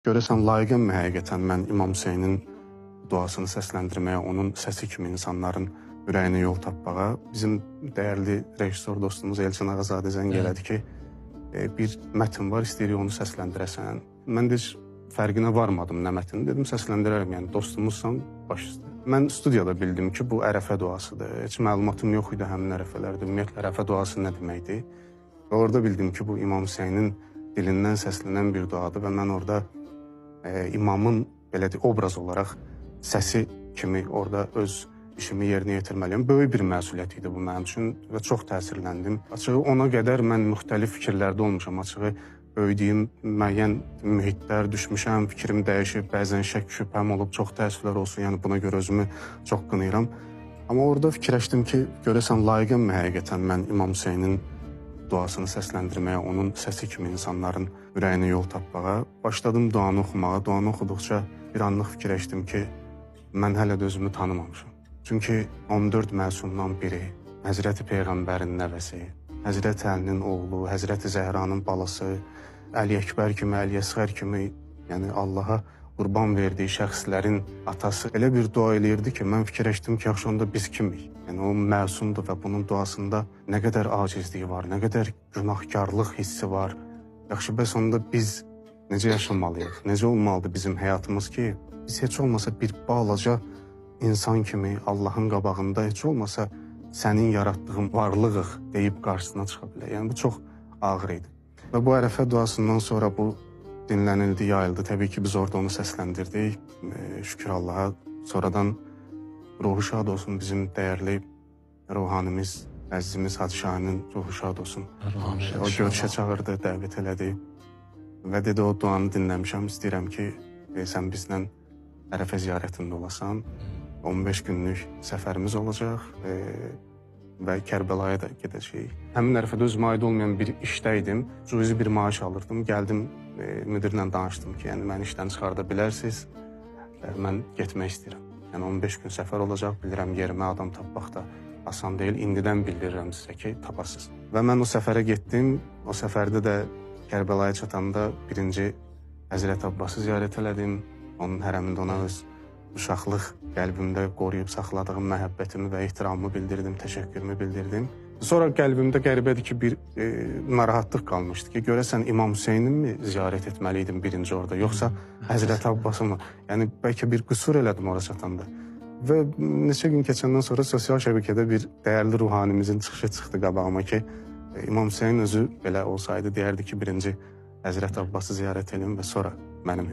Görəsən layiqəmmi həqiqətən mən İmam Hüseynin duasını səsləndirməyə, onun səsi kimi insanların ürəyinə yol tapmağa? Bizim dəyərli rejissor dostumuz Elçin Ağazadə zəng elədi ki, bir mətn var, istəyirik onu səsləndirəsən. Mən də heç fərqinə varmadım nə mətn, dedim səsləndirərəm, yəni dostumuzsan baş üstə. Mən studiyada bildim ki, bu ərəfə duasıdır. Heç məlumatım yox idi həmin ərəfələrdə, ümumiyyətlə ərəfə duası nə deməkdir. Və orada bildim ki, bu İmam Hüseynin dilindən səslənən bir duadır və mən orada imamın belə deyək, obraz olaraq səsi kimi orada öz işimi yerinə yetirməliyəm. Böyük bir məsuliyyət idi bu mənim üçün və çox təsirləndim. Açığı ona qədər mən müxtəlif fikirlərdə olmuşam. Açığı böyüdüyüm müəyyən mühitlər düşmüşəm, fikrim dəyişib, bəzən şək şübhəm olub, çox təəssüflər olsun, yəni buna görə özümü çox qınayıram. Amma orada fikirləşdim ki, görəsən layiqəmmi həqiqətən mən İmam Hüseynin duasını səsləndirməyə, onun səsi kimi insanların ürəyinə yol tapmağa. Başladım duanı oxumağa. Duanı oxuduqca bir anlıq fikirləşdim ki, mən hələ də özümü tanımamışam. Çünki 14 məsumdan biri, Həzrəti Peyğəmbərin nəvəsi, Həzrəti Əlinin oğlu, Həzrəti Zəhranın balası, Əli Əkbər kimi, Əli Əsğər kimi, yəni Allaha qurban verdiyi şəxslərin atası elə bir dua eləyirdi ki, mən fikirləşdim ki, yaxşı onda biz kimik? Yəni o məsumdur və bunun duasında nə qədər acizliyi var, nə qədər günahkarlıq hissi var. Yaxşı, bəs onda biz necə yaşamalıyıq? Necə olmalıdır bizim həyatımız ki, biz heç olmasa bir balaca insan kimi Allahın qabağında heç olmasa sənin yaratdığın varlığıq deyib qarşısına çıxa bilər. Yəni bu çox ağır idi. Və bu ərəfə duasından sonra bu dinlənildi, yayıldı. Təbii ki, biz orada onu səsləndirdik. Şükür Allaha. Sonradan ruhu şad olsun bizim dəyərli ruhanimiz, əzizimiz Hacı Şahinin ruhu şad olsun. O görüşə çağırdı, dəvət elədi. Və dedi, o duanı dinləmişəm, istəyirəm ki, sən bizlə ərəfə ziyarətində olasan. 15 günlük səfərimiz olacaq və Kərbəlaya da gedəcəyik. Həmin ərəfədə özümə aid olmayan bir işdəydim. Cüzi bir maaş alırdım. Gəldim, müdirlə danışdım ki, yəni məni işdən çıxarda bilərsiniz, mən getmək istəyirəm. Yəni 15 gün səfər olacaq, bilirəm yerimə adam tapmaq da asan deyil. İndidən bildirirəm sizə ki, tapasınız. Və mən o səfərə getdim. O səfərdə də Kərbəlaya çatanda birinci Həzrət Abbası ziyarət elədim. Onun hərəmində ona öz uşaqlıq qəlbimdə qoruyub saxladığım məhəbbətimi və ehtiramımı bildirdim, təşəkkürümü bildirdim. Sonra qəlbimdə qəribədir ki, bir narahatlıq qalmışdı ki, görəsən İmam Hüseynin mi ziyarət etməli idim birinci orada, yoxsa Həzrət Abbası mı? Yəni, bəlkə bir qüsur elədim ora çatanda. Və neçə gün keçəndən sonra sosial şəbəkədə bir dəyərli ruhanimizin çıxışı çıxdı qabağıma ki, İmam Hüseyin özü belə olsaydı deyərdi ki, birinci Həzrət Abbası ziyarət edin və sonra mənim